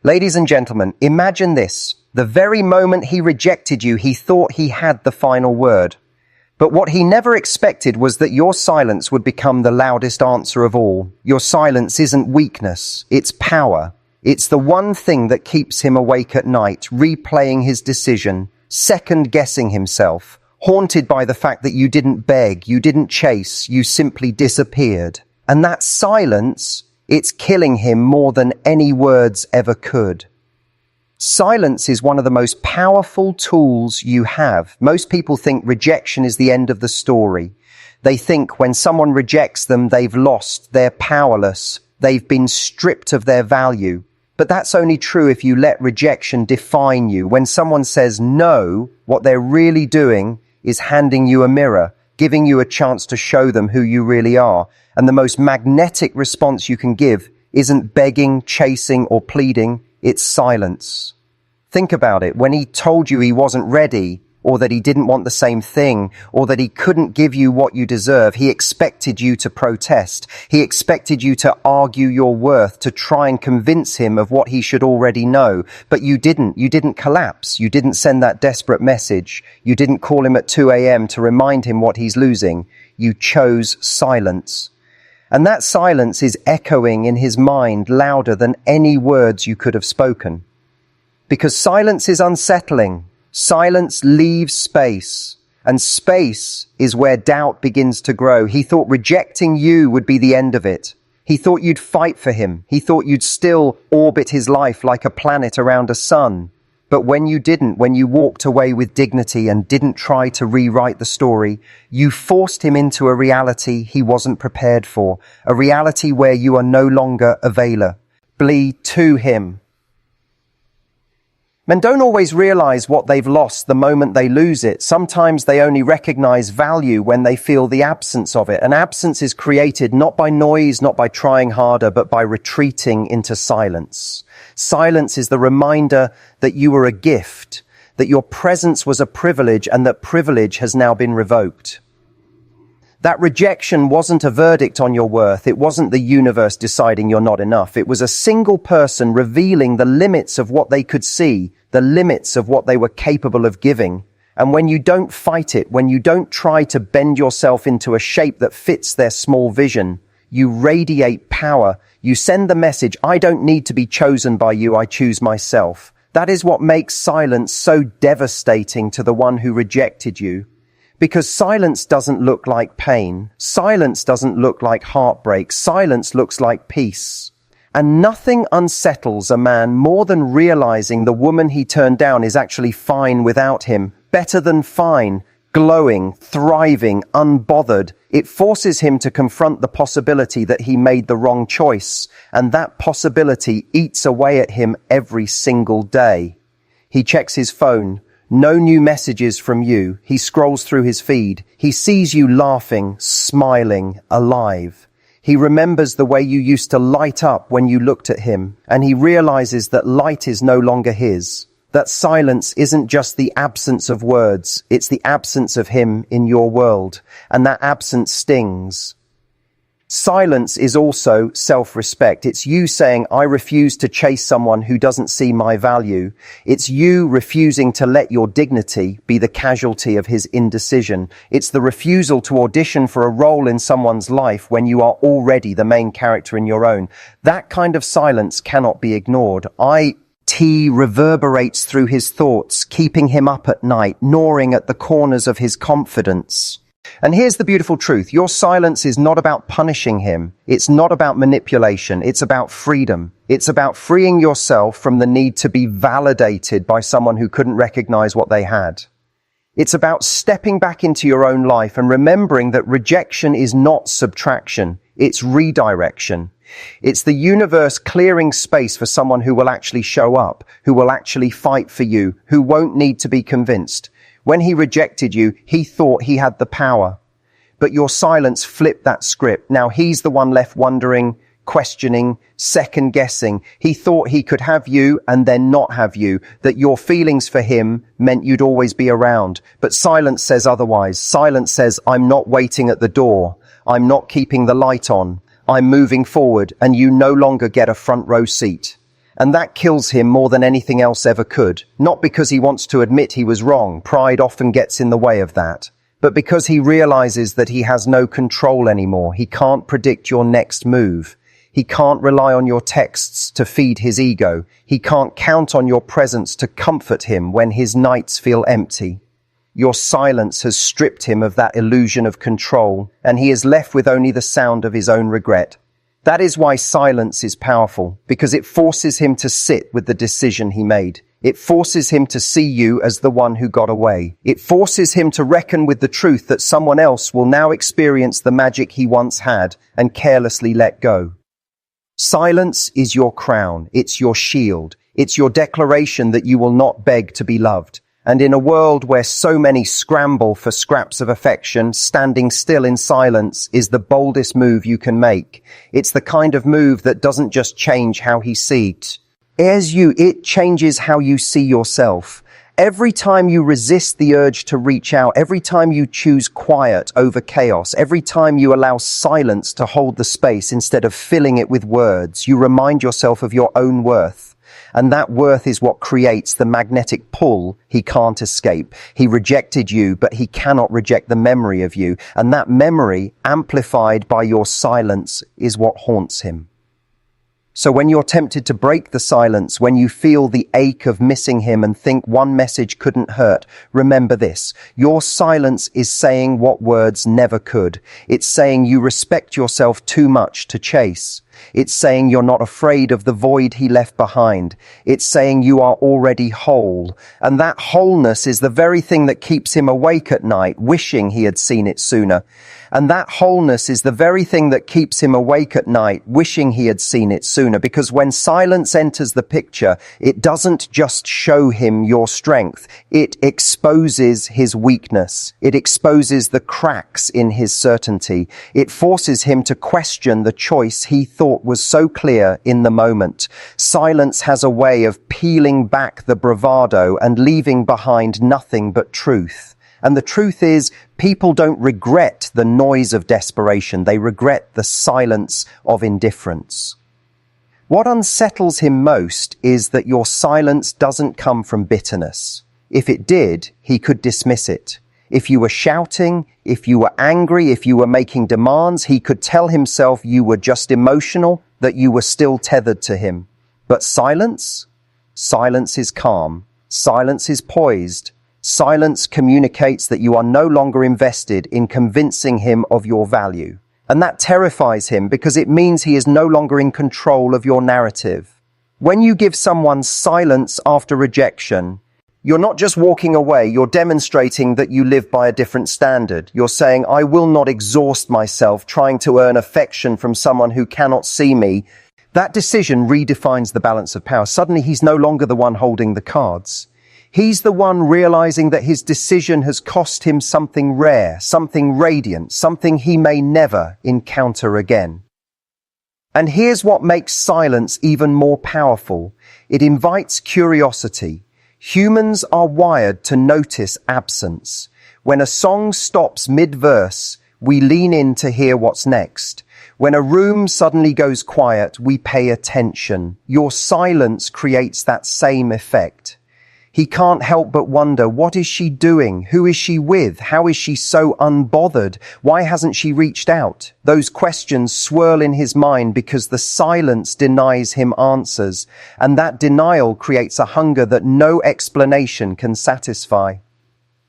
Ladies and gentlemen, imagine this. The very moment he rejected you, he thought he had the final word. But what he never expected was that your silence would become the loudest answer of all. Your silence isn't weakness, it's power. It's the one thing that keeps him awake at night, replaying his decision, second-guessing himself, haunted by the fact that you didn't beg, you didn't chase, you simply disappeared. And that silence, it's killing him more than any words ever could. Silence is one of the most powerful tools you have. Most people think rejection is the end of the story. They think when someone rejects them, they've lost, they're powerless, they've been stripped of their value. But that's only true if you let rejection define you. When someone says no, what they're really doing is handing you a mirror, giving you a chance to show them who you really are. And the most magnetic response you can give isn't begging, chasing, or pleading. It's silence. Think about it. When he told you he wasn't ready, or that he didn't want the same thing, or that he couldn't give you what you deserve, he expected you to protest. He expected you to argue your worth, to try and convince him of what he should already know. But you didn't. You didn't collapse. You didn't send that desperate message. You didn't call him at 2 a.m. to remind him what he's losing. You chose silence. And that silence is echoing in his mind louder than any words you could have spoken. Because silence is unsettling. Silence leaves space. And space is where doubt begins to grow. He thought rejecting you would be the end of it. He thought you'd fight for him. He thought you'd still orbit his life like a planet around a sun. But when you didn't, when you walked away with dignity and didn't try to rewrite the story, you forced him into a reality he wasn't prepared for, a reality where you are no longer available to him. Men don't always realize what they've lost the moment they lose it. Sometimes they only recognize value when they feel the absence of it. And absence is created not by noise, not by trying harder, but by retreating into silence. Silence is the reminder that you were a gift, that your presence was a privilege, and that privilege has now been revoked. That rejection wasn't a verdict on your worth. It wasn't the universe deciding you're not enough. It was a single person revealing the limits of what they could see, the limits of what they were capable of giving. And when you don't fight it, when you don't try to bend yourself into a shape that fits their small vision, you radiate power. You send the message, I don't need to be chosen by you, I choose myself. That is what makes silence so devastating to the one who rejected you. Because silence doesn't look like pain. Silence doesn't look like heartbreak. Silence looks like peace. And nothing unsettles a man more than realizing the woman he turned down is actually fine without him. Better than fine. Glowing, thriving, unbothered. It forces him to confront the possibility that he made the wrong choice. And that possibility eats away at him every single day. He checks his phone. No new messages from you. He scrolls through his feed. He sees you laughing, smiling, alive. He remembers the way you used to light up when you looked at him, and he realizes that light is no longer his. That silence isn't just the absence of words, it's the absence of him in your world, and that absence stings. Silence is also self-respect. It's you saying, I refuse to chase someone who doesn't see my value. It's you refusing to let your dignity be the casualty of his indecision. It's the refusal to audition for a role in someone's life when you are already the main character in your own. That kind of silence cannot be ignored. It reverberates through his thoughts, keeping him up at night, gnawing at the corners of his confidence. And here's the beautiful truth. Your silence is not about punishing him. It's not about manipulation. It's about freedom. It's about freeing yourself from the need to be validated by someone who couldn't recognize what they had. It's about stepping back into your own life and remembering that rejection is not subtraction. It's redirection. It's the universe clearing space for someone who will actually show up, who will actually fight for you, who won't need to be convinced. When he rejected you, he thought he had the power. But your silence flipped that script. Now he's the one left wondering, questioning, second-guessing. He thought he could have you and then not have you, that your feelings for him meant you'd always be around. But silence says otherwise. Silence says, I'm not waiting at the door. I'm not keeping the light on. I'm moving forward, and you no longer get a front row seat. And that kills him more than anything else ever could. Not because he wants to admit he was wrong, pride often gets in the way of that, but because he realizes that he has no control anymore. He can't predict your next move. He can't rely on your texts to feed his ego. He can't count on your presence to comfort him when his nights feel empty. Your silence has stripped him of that illusion of control, and he is left with only the sound of his own regret. That is why silence is powerful, because it forces him to sit with the decision he made. It forces him to see you as the one who got away. It forces him to reckon with the truth that someone else will now experience the magic he once had and carelessly let go. Silence is your crown. It's your shield. It's your declaration that you will not beg to be loved. And in a world where so many scramble for scraps of affection, standing still in silence is the boldest move you can make. It's the kind of move that doesn't just change how he sees you, it changes how you see yourself. Every time you resist the urge to reach out, every time you choose quiet over chaos, every time you allow silence to hold the space instead of filling it with words, you remind yourself of your own worth. And that worth is what creates the magnetic pull he can't escape. He rejected you, but he cannot reject the memory of you. And that memory, amplified by your silence, is what haunts him. So when you're tempted to break the silence, when you feel the ache of missing him and think one message couldn't hurt, remember this. Your silence is saying what words never could. It's saying you respect yourself too much to chase. It's saying you're not afraid of the void he left behind. It's saying you are already whole. And that wholeness is the very thing that keeps him awake at night, wishing he had seen it sooner. And that wholeness is the very thing that keeps him awake at night, wishing he had seen it sooner. Because when silence enters the picture, it doesn't just show him your strength. It exposes his weakness. It exposes the cracks in his certainty. It forces him to question the choice he thought was so clear in the moment. Silence has a way of peeling back the bravado and leaving behind nothing but truth. And the truth is, people don't regret the noise of desperation. They regret the silence of indifference. What unsettles him most is that your silence doesn't come from bitterness. If it did, he could dismiss it. If you were shouting, if you were angry, if you were making demands, he could tell himself you were just emotional, that you were still tethered to him. But silence? Silence is calm. Silence is poised. Silence communicates that you are no longer invested in convincing him of your value. And that terrifies him because it means he is no longer in control of your narrative. When you give someone silence after rejection, you're not just walking away, you're demonstrating that you live by a different standard. You're saying, I will not exhaust myself trying to earn affection from someone who cannot see me. That decision redefines the balance of power. Suddenly he's no longer the one holding the cards. He's the one realizing that his decision has cost him something rare, something radiant, something he may never encounter again. And here's what makes silence even more powerful. It invites curiosity. Humans are wired to notice absence. When a song stops mid-verse, we lean in to hear what's next. When a room suddenly goes quiet, we pay attention. Your silence creates that same effect. He can't help but wonder, what is she doing? Who is she with? How is she so unbothered? Why hasn't she reached out? Those questions swirl in his mind because the silence denies him answers, and that denial creates a hunger that no explanation can satisfy.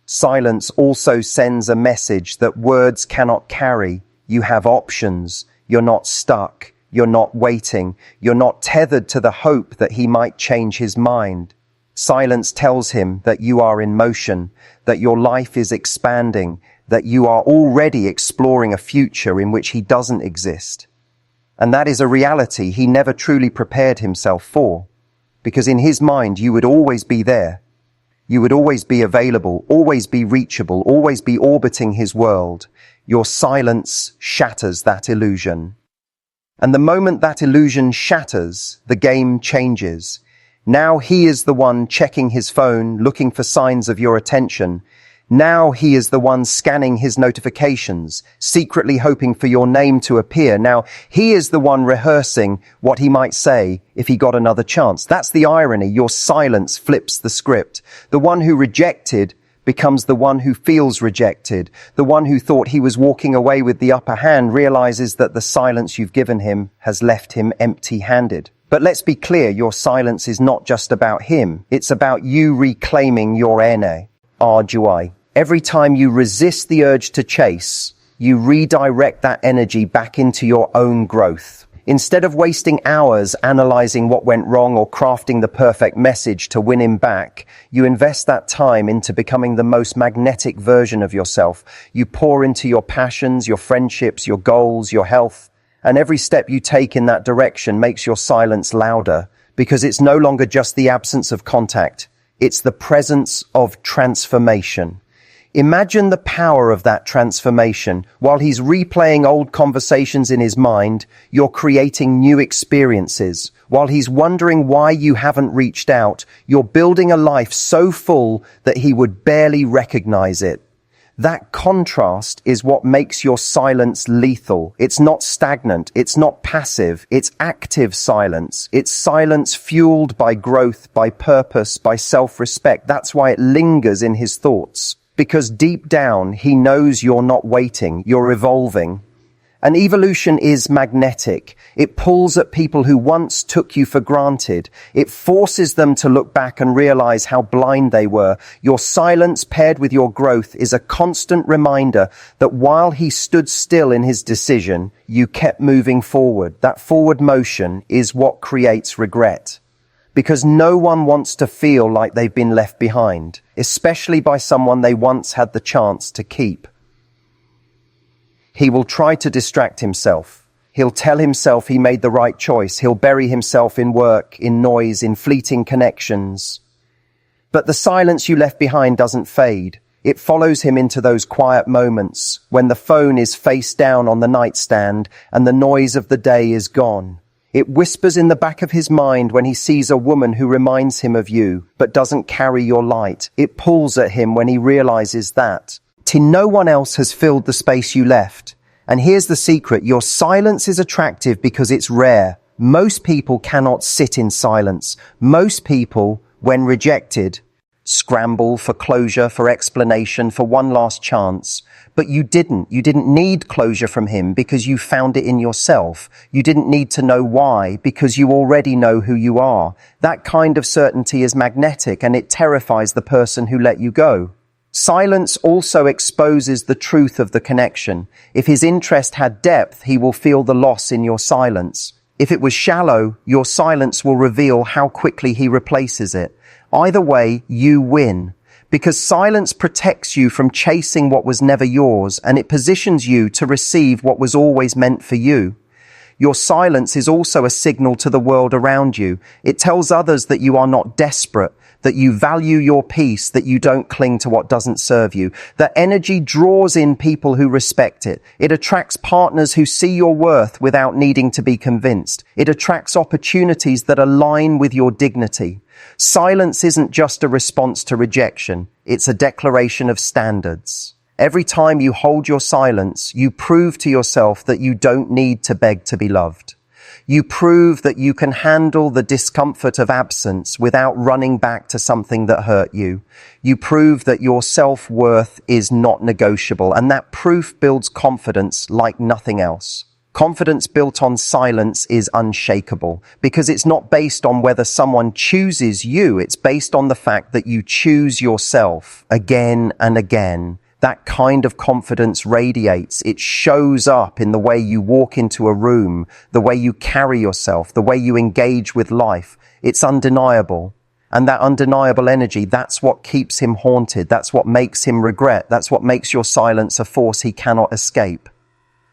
Silence also sends a message that words cannot carry. You have options. You're not stuck. You're not waiting. You're not tethered to the hope that he might change his mind. Silence tells him that you are in motion, that your life is expanding, that you are already exploring a future in which he doesn't exist. And that is a reality he never truly prepared himself for, because in his mind you would always be there. You would always be available, always be reachable, always be orbiting his world. Your silence shatters that illusion. And the moment that illusion shatters, the game changes. Now he is the one checking his phone, looking for signs of your attention. Now he is the one scanning his notifications, secretly hoping for your name to appear. Now he is the one rehearsing what he might say if he got another chance. That's the irony. Your silence flips the script. The one who rejected becomes the one who feels rejected. The one who thought he was walking away with the upper hand realizes that the silence you've given him has left him empty-handed. But let's be clear, your silence is not just about him. It's about you reclaiming your ene, arduai. Every time you resist the urge to chase, you redirect that energy back into your own growth. Instead of wasting hours analyzing what went wrong or crafting the perfect message to win him back, you invest that time into becoming the most magnetic version of yourself. You pour into your passions, your friendships, your goals, your health, and every step you take in that direction makes your silence louder, because it's no longer just the absence of contact. It's the presence of transformation. Imagine the power of that transformation. While he's replaying old conversations in his mind, you're creating new experiences. While he's wondering why you haven't reached out, you're building a life so full that he would barely recognize it. That contrast is what makes your silence lethal. It's not stagnant. It's not passive. It's active silence. It's silence fueled by growth, by purpose, by self-respect. That's why it lingers in his thoughts. Because deep down, he knows you're not waiting, you're evolving. And evolution is magnetic. It pulls at people who once took you for granted. It forces them to look back and realize how blind they were. Your silence paired with your growth is a constant reminder that while he stood still in his decision, you kept moving forward. That forward motion is what creates regret. Because no one wants to feel like they've been left behind, especially by someone they once had the chance to keep. He will try to distract himself. He'll tell himself he made the right choice. He'll bury himself in work, in noise, in fleeting connections. But the silence you left behind doesn't fade. It follows him into those quiet moments when the phone is face down on the nightstand and the noise of the day is gone. It whispers in the back of his mind when he sees a woman who reminds him of you, but doesn't carry your light. It pulls at him when he realizes that no one else has filled the space you left. And here's the secret. Your silence is attractive because it's rare. Most people cannot sit in silence. Most people, when rejected, scramble for closure, for explanation, for one last chance. But you didn't. You didn't need closure from him because you found it in yourself. You didn't need to know why because you already know who you are. That kind of certainty is magnetic and it terrifies the person who let you go. Silence also exposes the truth of the connection. If his interest had depth, he will feel the loss in your silence. If it was shallow, your silence will reveal how quickly he replaces it. Either way, you win. Because silence protects you from chasing what was never yours, and it positions you to receive what was always meant for you. Your silence is also a signal to the world around you. It tells others that you are not desperate, that you value your peace, that you don't cling to what doesn't serve you. That energy draws in people who respect it. It attracts partners who see your worth without needing to be convinced. It attracts opportunities that align with your dignity. Silence isn't just a response to rejection. It's a declaration of standards. Every time you hold your silence, you prove to yourself that you don't need to beg to be loved. You prove that you can handle the discomfort of absence without running back to something that hurt you. You prove that your self-worth is not negotiable, and that proof builds confidence like nothing else. Confidence built on silence is unshakable because it's not based on whether someone chooses you. It's based on the fact that you choose yourself again and again. That kind of confidence radiates. It shows up in the way you walk into a room, the way you carry yourself, the way you engage with life. It's undeniable. And that undeniable energy, that's what keeps him haunted. That's what makes him regret. That's what makes your silence a force he cannot escape.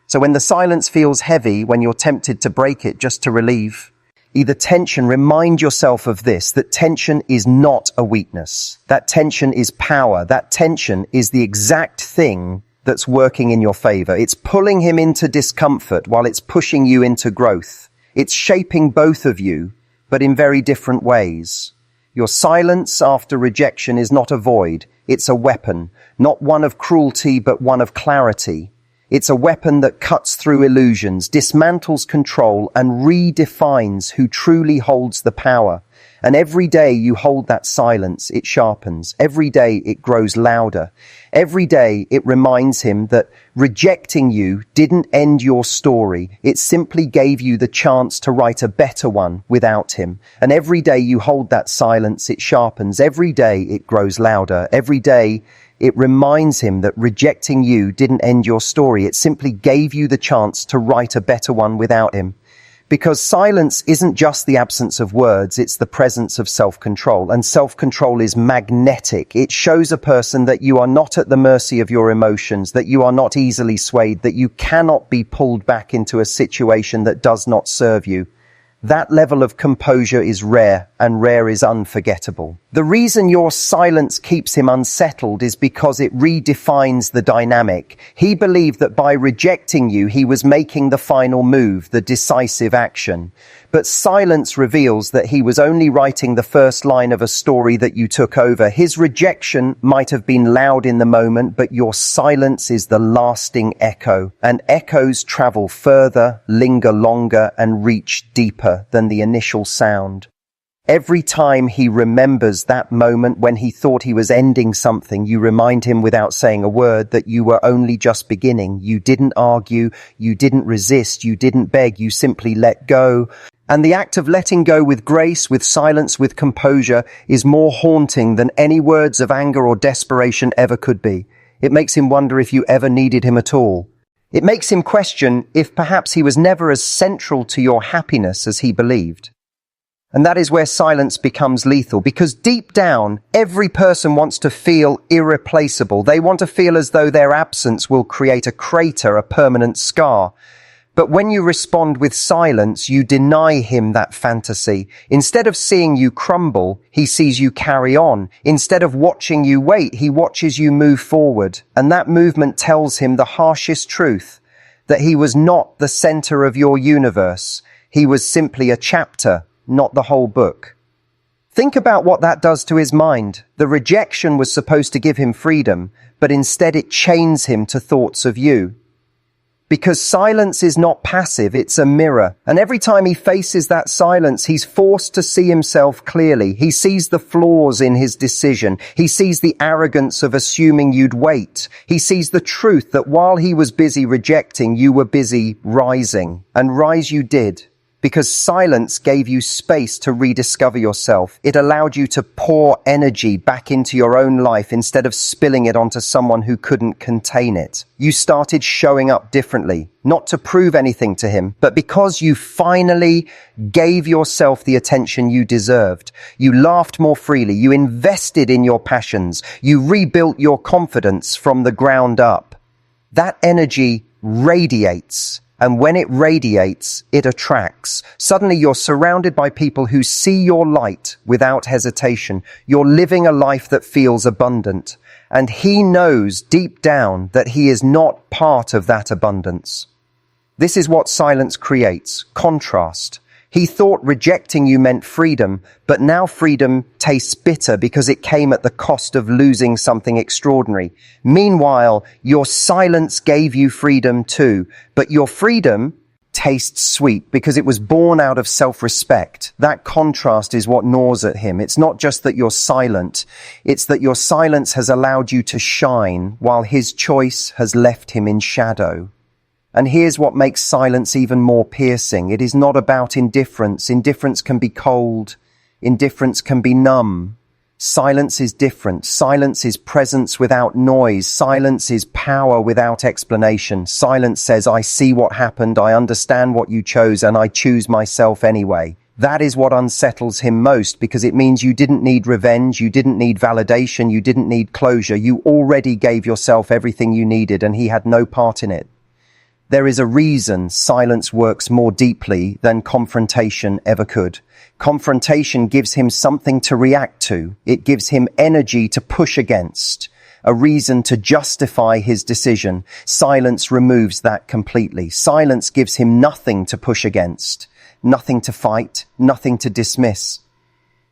So when the silence feels heavy, when you're tempted to break it just to relieve either tension, remind yourself of this, that tension is not a weakness. That tension is power. That tension is the exact thing that's working in your favor. It's pulling him into discomfort while it's pushing you into growth. It's shaping both of you, but in very different ways. Your silence after rejection is not a void. It's a weapon, not one of cruelty, but one of clarity. It's a weapon that cuts through illusions, dismantles control, and redefines who truly holds the power. And every day you hold that silence, it sharpens. Every day it grows louder. Every day it reminds him that rejecting you didn't end your story. It simply gave you the chance to write a better one without him. And every day you hold that silence, it sharpens. Every day it grows louder. Every day it reminds him that rejecting you didn't end your story. It simply gave you the chance to write a better one without him. Because silence isn't just the absence of words, it's the presence of self-control. And self-control is magnetic. It shows a person that you are not at the mercy of your emotions, that you are not easily swayed, that you cannot be pulled back into a situation that does not serve you. That level of composure is rare, and rare is unforgettable. The reason your silence keeps him unsettled is because it redefines the dynamic. He believed that by rejecting you, he was making the final move, the decisive action. But silence reveals that he was only writing the first line of a story that you took over. His rejection might have been loud in the moment, but your silence is the lasting echo. And echoes travel further, linger longer, and reach deeper than the initial sound. Every time he remembers that moment when he thought he was ending something, you remind him without saying a word that you were only just beginning. You didn't argue, you didn't resist, you didn't beg, you simply let go. And the act of letting go with grace, with silence, with composure is more haunting than any words of anger or desperation ever could be. It makes him wonder if you ever needed him at all. It makes him question if perhaps he was never as central to your happiness as he believed. And that is where silence becomes lethal, because deep down, every person wants to feel irreplaceable. They want to feel as though their absence will create a crater, a permanent scar. But when you respond with silence, you deny him that fantasy. Instead of seeing you crumble, he sees you carry on. Instead of watching you wait, he watches you move forward. And that movement tells him the harshest truth, that he was not the center of your universe. He was simply a chapter, not the whole book. Think about what that does to his mind. The rejection was supposed to give him freedom, but instead it chains him to thoughts of you. Because silence is not passive, it's a mirror. And every time he faces that silence, he's forced to see himself clearly. He sees the flaws in his decision. He sees the arrogance of assuming you'd wait. He sees the truth that while he was busy rejecting, you were busy rising. And rise you did. Because silence gave you space to rediscover yourself. It allowed you to pour energy back into your own life instead of spilling it onto someone who couldn't contain it. You started showing up differently, not to prove anything to him, but because you finally gave yourself the attention you deserved. You laughed more freely. You invested in your passions. You rebuilt your confidence from the ground up. That energy radiates. And when it radiates, it attracts. Suddenly you're surrounded by people who see your light without hesitation. You're living a life that feels abundant. And he knows deep down that he is not part of that abundance. This is what silence creates, contrast. He thought rejecting you meant freedom, but now freedom tastes bitter because it came at the cost of losing something extraordinary. Meanwhile, your silence gave you freedom too, but your freedom tastes sweet because it was born out of self-respect. That contrast is what gnaws at him. It's not just that you're silent, it's that your silence has allowed you to shine while his choice has left him in shadow. And here's what makes silence even more piercing. It is not about indifference. Indifference can be cold. Indifference can be numb. Silence is different. Silence is presence without noise. Silence is power without explanation. Silence says, I see what happened, I understand what you chose, and I choose myself anyway. That is what unsettles him most, because it means you didn't need revenge, you didn't need validation, you didn't need closure. You already gave yourself everything you needed, and he had no part in it. There is a reason silence works more deeply than confrontation ever could. Confrontation gives him something to react to. It gives him energy to push against, a reason to justify his decision. Silence removes that completely. Silence gives him nothing to push against, nothing to fight, nothing to dismiss.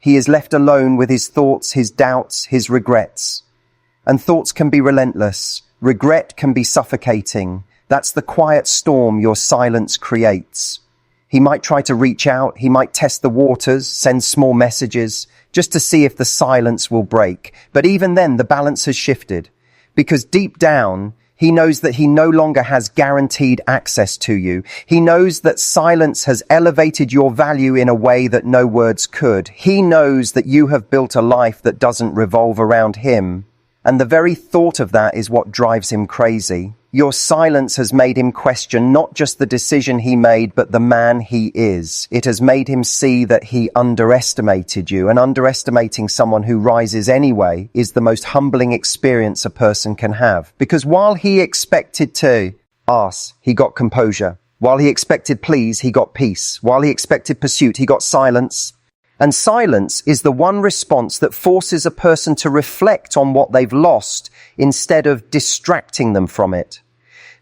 He is left alone with his thoughts, his doubts, his regrets. And thoughts can be relentless. Regret can be suffocating. That's the quiet storm your silence creates. He might try to reach out. He might test the waters, send small messages, just to see if the silence will break. But even then, the balance has shifted. Because deep down, he knows that he no longer has guaranteed access to you. He knows that silence has elevated your value in a way that no words could. He knows that you have built a life that doesn't revolve around him. And the very thought of that is what drives him crazy. Your silence has made him question not just the decision he made, but the man he is. It has made him see that he underestimated you, and underestimating someone who rises anyway is the most humbling experience a person can have. Because while he expected to ask, he got composure. While he expected please, he got peace. While he expected pursuit, he got silence. And silence is the one response that forces a person to reflect on what they've lost instead of distracting them from it.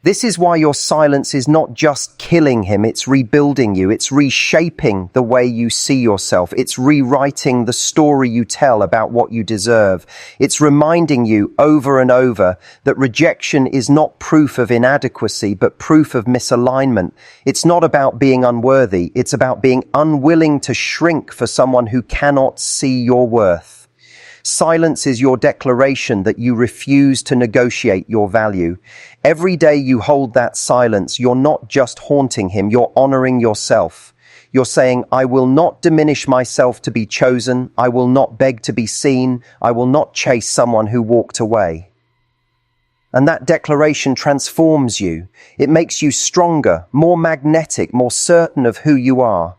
This is why your silence is not just killing him, it's rebuilding you, it's reshaping the way you see yourself, it's rewriting the story you tell about what you deserve. It's reminding you over and over that rejection is not proof of inadequacy, but proof of misalignment. It's not about being unworthy, it's about being unwilling to shrink for someone who cannot see your worth. Silence is your declaration that you refuse to negotiate your value. Every day you hold that silence, you're not just haunting him, you're honoring yourself. You're saying, I will not diminish myself to be chosen. I will not beg to be seen. I will not chase someone who walked away. And that declaration transforms you. It makes you stronger, more magnetic, more certain of who you are.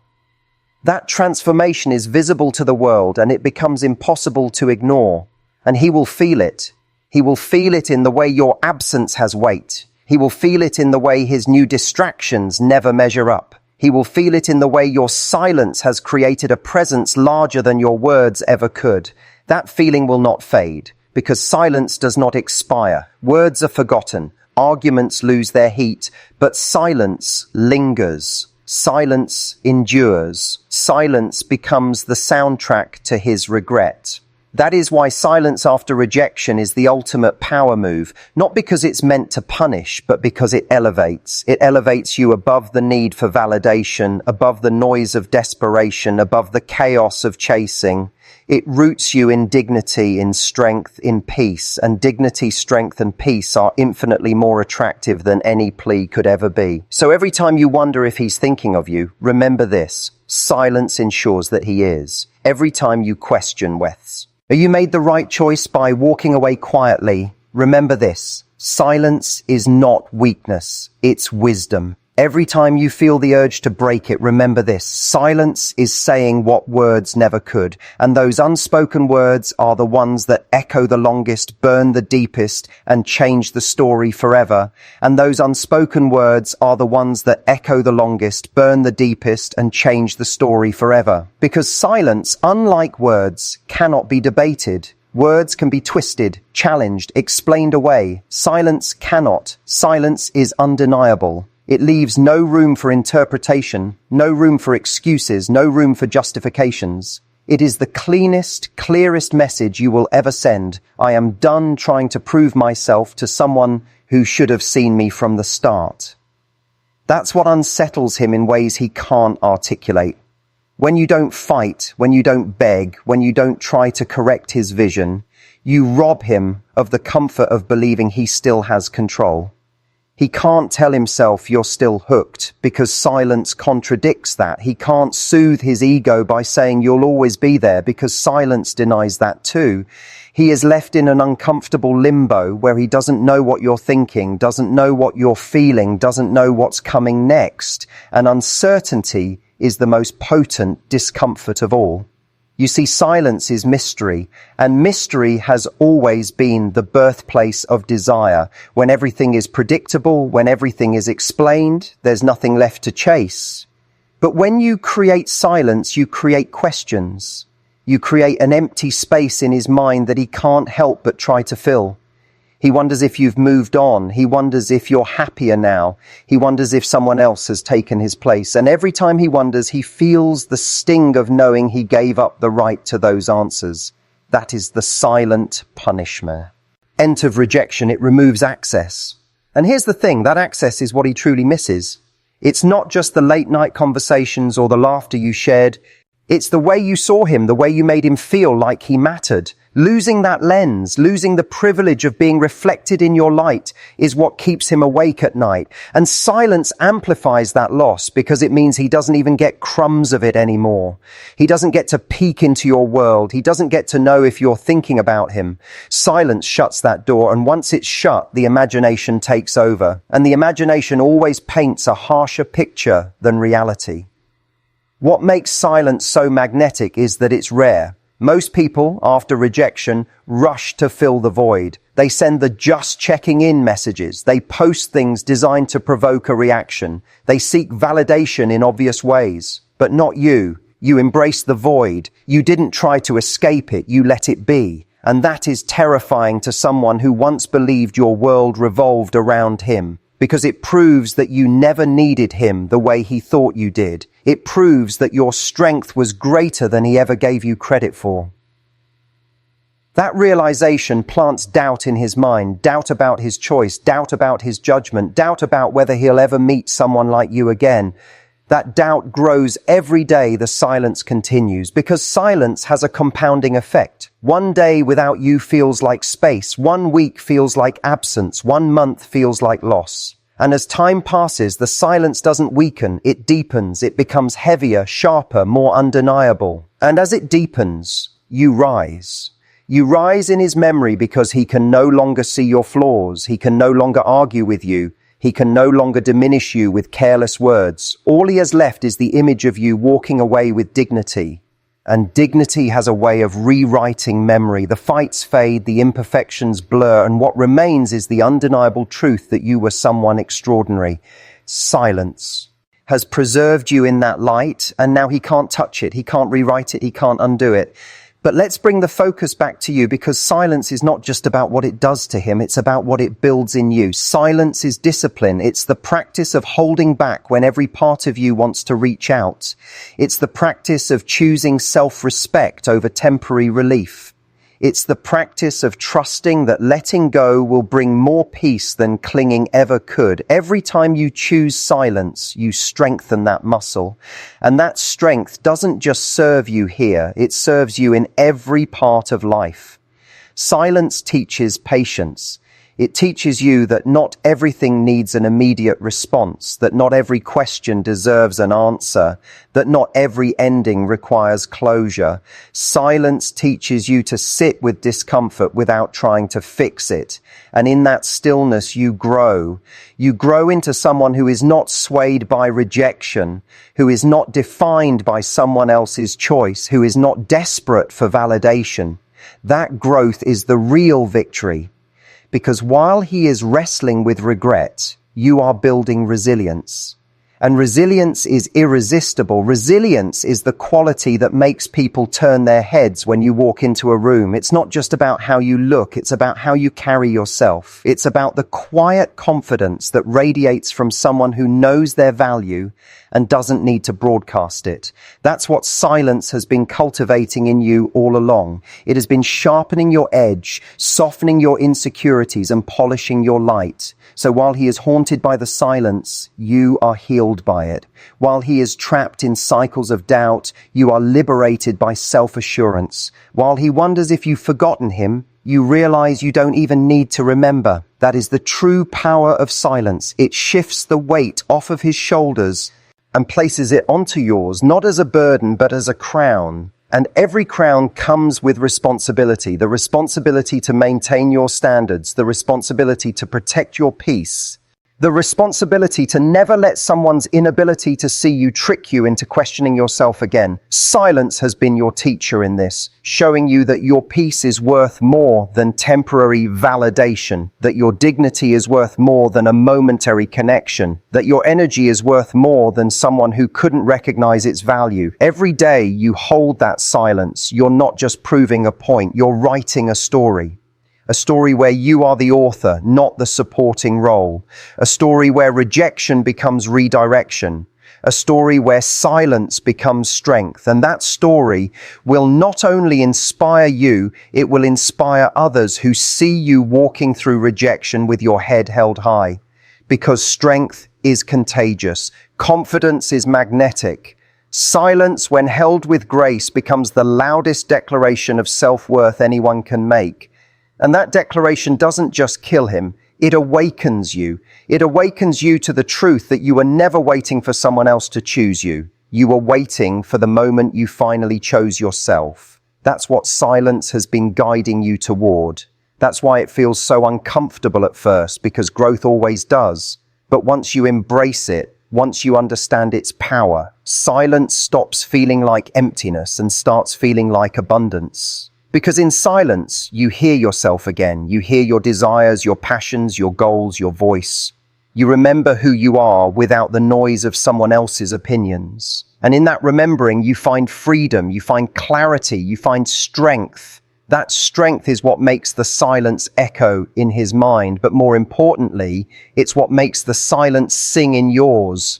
That transformation is visible to the world and it becomes impossible to ignore. And he will feel it. He will feel it in the way your absence has weight. He will feel it in the way his new distractions never measure up. He will feel it in the way your silence has created a presence larger than your words ever could. That feeling will not fade because silence does not expire. Words are forgotten. Arguments lose their heat, but silence lingers. Silence endures. Silence becomes the soundtrack to his regret. That is why silence after rejection is the ultimate power move, not because it's meant to punish, but because it elevates. It elevates you above the need for validation, above the noise of desperation, above the chaos of chasing. It roots you in dignity, in strength, in peace, and dignity, strength, and peace are infinitely more attractive than any plea could ever be. So every time you wonder if he's thinking of you, remember this: silence ensures that he is. Every time you question whether you made the right choice by walking away quietly, remember this: silence is not weakness, it's wisdom. Every time you feel the urge to break it, remember this: silence is saying what words never could. And those unspoken words are the ones that echo the longest, burn the deepest, and change the story forever. And those unspoken words are the ones that echo the longest, burn the deepest, and change the story forever. Because silence, unlike words, cannot be debated. Words can be twisted, challenged, explained away. Silence cannot. Silence is undeniable. It leaves no room for interpretation, no room for excuses, no room for justifications. It is the cleanest, clearest message you will ever send. I am done trying to prove myself to someone who should have seen me from the start. That's what unsettles him in ways he can't articulate. When you don't fight, when you don't beg, when you don't try to correct his vision, you rob him of the comfort of believing he still has control. He can't tell himself you're still hooked because silence contradicts that. He can't soothe his ego by saying you'll always be there because silence denies that too. He is left in an uncomfortable limbo where he doesn't know what you're thinking, doesn't know what you're feeling, doesn't know what's coming next. And uncertainty is the most potent discomfort of all. You see, silence is mystery, and mystery has always been the birthplace of desire. When everything is predictable, when everything is explained, there's nothing left to chase. But when you create silence, you create questions. You create an empty space in his mind that he can't help but try to fill. He wonders if you've moved on. He wonders if you're happier now. He wonders if someone else has taken his place. And every time he wonders, he feels the sting of knowing he gave up the right to those answers. That is the silent punishment. End of rejection, it removes access. And here's the thing, that access is what he truly misses. It's not just the late night conversations or the laughter you shared. It's the way you saw him, the way you made him feel like he mattered. Losing that lens, losing the privilege of being reflected in your light is what keeps him awake at night. And silence amplifies that loss because it means he doesn't even get crumbs of it anymore. He doesn't get to peek into your world. He doesn't get to know if you're thinking about him. Silence shuts that door, and once it's shut, the imagination takes over. And the imagination always paints a harsher picture than reality. What makes silence so magnetic is that it's rare. Most people, after rejection, rush to fill the void. They send the just checking in messages. They post things designed to provoke a reaction. They seek validation in obvious ways. But not you. You embrace the void. You didn't try to escape it. You let it be. And that is terrifying to someone who once believed your world revolved around him. Because it proves that you never needed him the way he thought you did. It proves that your strength was greater than he ever gave you credit for. That realization plants doubt in his mind, doubt about his choice, doubt about his judgment, doubt about whether he'll ever meet someone like you again. That doubt grows every day the silence continues, because silence has a compounding effect. One day without you feels like space. 1 week feels like absence. 1 month feels like loss. And as time passes, the silence doesn't weaken. It deepens. It becomes heavier, sharper, more undeniable. And as it deepens, you rise. You rise in his memory because he can no longer see your flaws. He can no longer argue with you. He can no longer diminish you with careless words. All he has left is the image of you walking away with dignity. And dignity has a way of rewriting memory. The fights fade, the imperfections blur, and what remains is the undeniable truth that you were someone extraordinary. Silence has preserved you in that light, and now he can't touch it, he can't rewrite it, he can't undo it. But let's bring the focus back to you, because silence is not just about what it does to him, it's about what it builds in you. Silence is discipline. It's the practice of holding back when every part of you wants to reach out. It's the practice of choosing self-respect over temporary relief. It's the practice of trusting that letting go will bring more peace than clinging ever could. Every time you choose silence, you strengthen that muscle. And that strength doesn't just serve you here, it serves you in every part of life. Silence teaches patience. It teaches you that not everything needs an immediate response, that not every question deserves an answer, that not every ending requires closure. Silence teaches you to sit with discomfort without trying to fix it. And in that stillness, you grow. You grow into someone who is not swayed by rejection, who is not defined by someone else's choice, who is not desperate for validation. That growth is the real victory. Because while he is wrestling with regret, you are building resilience. And resilience is irresistible. Resilience is the quality that makes people turn their heads when you walk into a room. It's not just about how you look, it's about how you carry yourself. It's about the quiet confidence that radiates from someone who knows their value and doesn't need to broadcast it. That's what silence has been cultivating in you all along. It has been sharpening your edge, softening your insecurities, and polishing your light. So while he is haunted by the silence, you are healed by it. While he is trapped in cycles of doubt, you are liberated by self-assurance. While he wonders if you've forgotten him, you realize you don't even need to remember. That is the true power of silence. It shifts the weight off of his shoulders and places it onto yours, not as a burden, but as a crown. And every crown comes with responsibility, the responsibility to maintain your standards, the responsibility to protect your peace, the responsibility to never let someone's inability to see you trick you into questioning yourself again. Silence has been your teacher in this, showing you that your peace is worth more than temporary validation, that your dignity is worth more than a momentary connection, that your energy is worth more than someone who couldn't recognize its value. Every day you hold that silence, you're not just proving a point, you're writing a story. A story where you are the author, not the supporting role. A story where rejection becomes redirection. A story where silence becomes strength. And that story will not only inspire you, it will inspire others who see you walking through rejection with your head held high. Because strength is contagious. Confidence is magnetic. Silence, when held with grace, becomes the loudest declaration of self-worth anyone can make. And that declaration doesn't just kill him, it awakens you. It awakens you to the truth that you were never waiting for someone else to choose you. You were waiting for the moment you finally chose yourself. That's what silence has been guiding you toward. That's why it feels so uncomfortable at first, because growth always does. But once you embrace it, once you understand its power, silence stops feeling like emptiness and starts feeling like abundance. Because in silence, you hear yourself again. You hear your desires, your passions, your goals, your voice. You remember who you are without the noise of someone else's opinions. And in that remembering, you find freedom, you find clarity, you find strength. That strength is what makes the silence echo in his mind, but more importantly, it's what makes the silence sing in yours.